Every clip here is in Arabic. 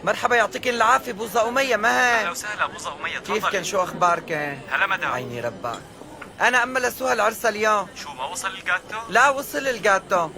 مرحبا يعطيك العافية بوزة أمية، ما اهلا هي؟ وسهلا ابوظة امية، تفضلي. كيف كان، شو أخبارك؟ هلا مدام. عيني ربك. أنا أما لسوها العرسة اليوم. شو ما وصل الجاتو؟ لا وصل الجاتو.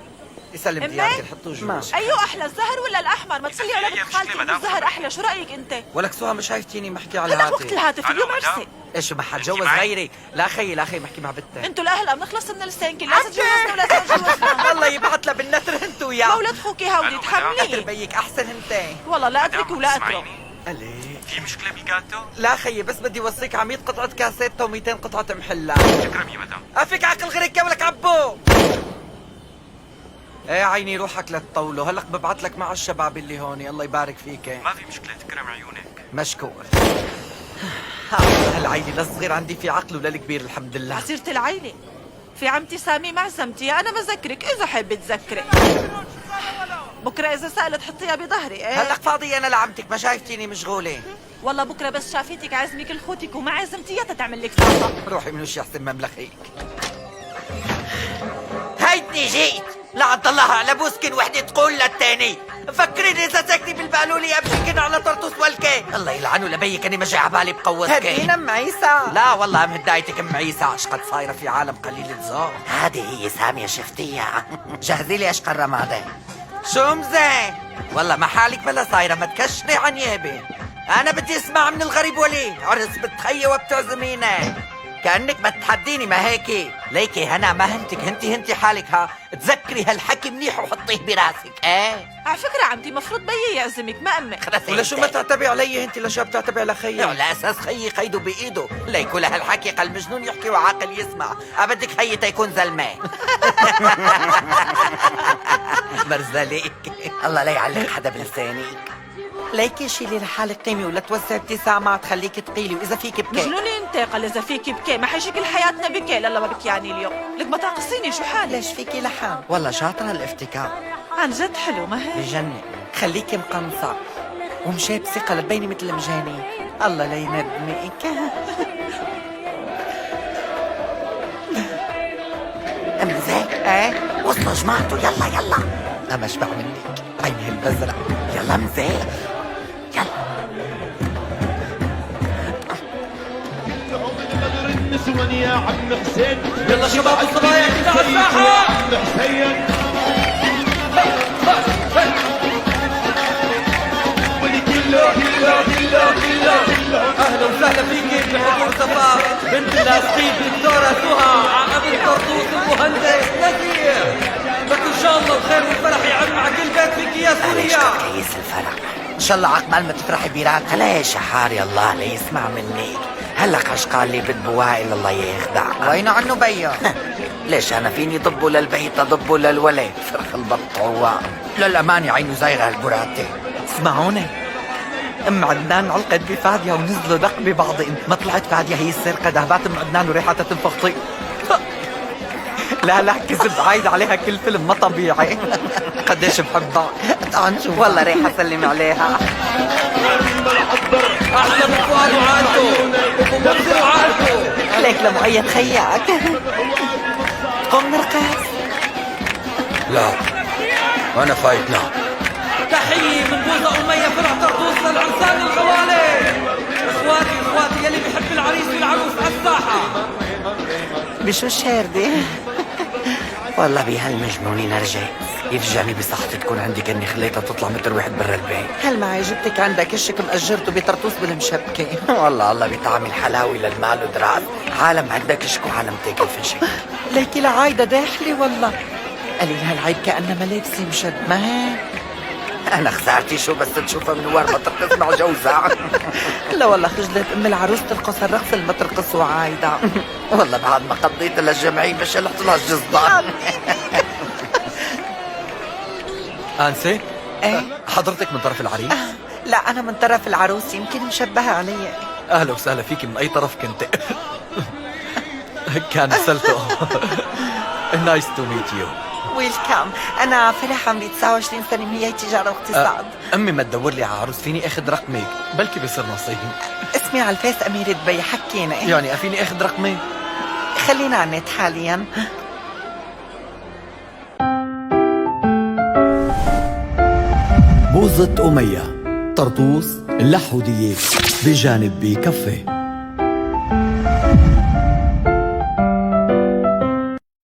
يسلم أمي؟ ديانتي، حطوه جوا. ايوه احلى، الزهر ولا الاحمر؟ ما تصلي على أي بنت مشكلة خالتي مدام. انه الزهر احلى، شو رايك انت؟ ولك سوها ما شايفتيني محكي على هلا وقت الهاتف. الهاتف ألو اليوم مدام. عرسي. ايش ما حتجوز معي؟ غيري؟ لا خيي لا خيي، محكي مع بنتي. انتوا الاهلا بنخلص من السنكل، لا تتجوزنا ولا تتجوزنا. الله يبعث لها بالنتر انت وياه. مولد خوكي هودي ألو مدام. تحمليه. بيك احسن انت. والله لا اترك مدام، ولا اترك. اسمعيني. علي في مشكلة بالجاتو؟ لا خيي، بس بدي اوصيك على 100 قطعة كاسيتا و200 قطعة محلة. تكرمي مدام. افيك عقل غيرك يا ولك عبو. ايه عيني روحك لتطوله، هلق ببعث لك مع الشباب اللي هون، الله يبارك فيك. ما في مشكلة، تكرم عيونك. مشكور. هالعيلة للصغير عندي في عقل وللكبير الحمد لله. عسيرة العيلة في عمتي سامي معزمتي، انا بذكرك اذا حابة تذكري. بكره اذا سالت حطيها بظهري. ايه هلق فاضي انا لعمتك، ما شايفتيني مشغولة. والله بكره بس شافتك عزمك لخوتك وما عزمتيها تتعمل لك صعبة. روحي من وش يحسن مملخيك. هيدني جيت لعد الله على بوسكن وحدة تقول للتاني فكرني اذا ساكني بالبقلولي امشي على طرطوس والكي. الله يلعنه لبيك، اني ما جاي عبالي بقوسك. هدينا ام عيسى. لا والله من هدايتك ام عيسى، ايش قد صايره في عالم قليل الذوق. هذه هي ساميه شفتيها. جهزي لي اشقى الرمادة. شو مزين؟ والله ما حالك بلا صايره، ما تكشري عن يابي. انا بدي اسمع من الغريب ولي عرس بتخيي وبتعزميني. كأنك بتحديني ما هيك. ليكي هنا ما هنتي حالك. ها تذكري هالحكي منيح وحطيه براسك. ايه على فكرة عمتي مفروض بيي يعزمك ما امي. ولا شو ما تعتبي علي انت، لشو بتعتبي على خيي؟ على اساس خيي قيده بايده. ليك ولا هالحكي قال مجنون يحكي وعاقل يسمع. ابدك هي تيكون زلمه. مرزليك. الله لا يعلق حدا بلسانك. ليكي شيلي لحالك قيمي ولا توسع ابتسامة تخليك تقيلي، واذا فيك بكي. مجنونة انت، قال اذا فيك بكي ما حيجي كل حياتنا بكي. لا ما بكياني اليوم، لك ما تعقصيني شو حالي. ليش فيكي لحام؟ والله شاطرة الافتكار. عن جد حلو ما هيك؟ بجنن. خليكي مقنصة ومشي بثقة لتبيني مثل مجاني. الله لا يندمك. أم زين؟ ايه وصلوا جماعته، يلا أنا أشبع منك عيني الأزرق. يلا مزين يلا. النسوان يا عم حسين، يلا شباب الصبايا كده على الساحة. عم حسين اهلا وسهلا فيك بحضور صفاء بنت الاسقيط دكتوره سهى عقب طرطوس المهندس نذير. بس ان شاء الله الخير والفرح يعم على كل بيت فيك يا سوريا. كيس الفرح ان شاء الله عقبال ما تفرحي براك. ليش يا حاري الله لا يسمع منك. هلا قال لي بد بوائل الله يخدع. وين عنه بيا؟ ليش انا فيني ضبه للبيت ضبه للولد. فرخ البط عوام للامانه عينه زايغه البراتي. اسمعوني، ام عدنان علقت بفاديه ونزلوا دق ببعضهم. ما طلعت فاديه هي السرقه، ذهبات ام عدنان وريحتها تنفخ طيب. لا كذب، عايد عليها كل فيلم ما طبيعي. قديش بحبها. تعال نشوف. والله ريحه سلم عليها. احلى بفؤاد وعالته وبمنزل وعالته. عليك لمؤيد خياك. قم نرقص. لا وانا فايت نام. تحية من بوزة أمية فرع طرطوس للعرسان الغوالي. اخواتي يلي بيحب العريس والعروس على الساحة. بشو الشاردة؟ والله بهالمجنونين ارجع يفجعني بصحتي تكون عندي كأني خليتها تطلع متر واحد برا البيت. هل معي جبتك عندك الشك مأجرته بطرطوس بالمشبكة. والله الله بيطعم الحلاوي للمال ودراس. عالم عندك شك وعالم تاكل فشك. ليكي لعايدة داخلي والله. قليل هالعيب كأنما لابسة مشد ما هيك. أنا خسارتي شو بس تشوفها من ورا ما ترقص مع جوزها. لا والله خجلت أم العروس ترقص الرقص اللي ما ترقص وعايدة. والله بعد ما قضيت للجمعية مش شلحت لها الجزدان. أنسي؟ إيه؟ حضرتك من طرف العريس؟ لا أنا من طرف العروس، يمكن مشبهة علي. أهلا وسهلا فيك، من أي طرف كنت؟ كان سلته. نايس تو ميت يو. ويلكم. أنا فرح عمري 29 سنة، من هي تجارة واقتصاد. أمي ما تدور لي على عروس، فيني أخذ رقمك بلكي بيصير نصيب. اسمي على الفيس أميرة دبي، حكينا. يعني أفيني أخذ رقمي؟ خلينا على النت حاليا. بوزة أمية طرطوس اللحودية بجانب بكفة.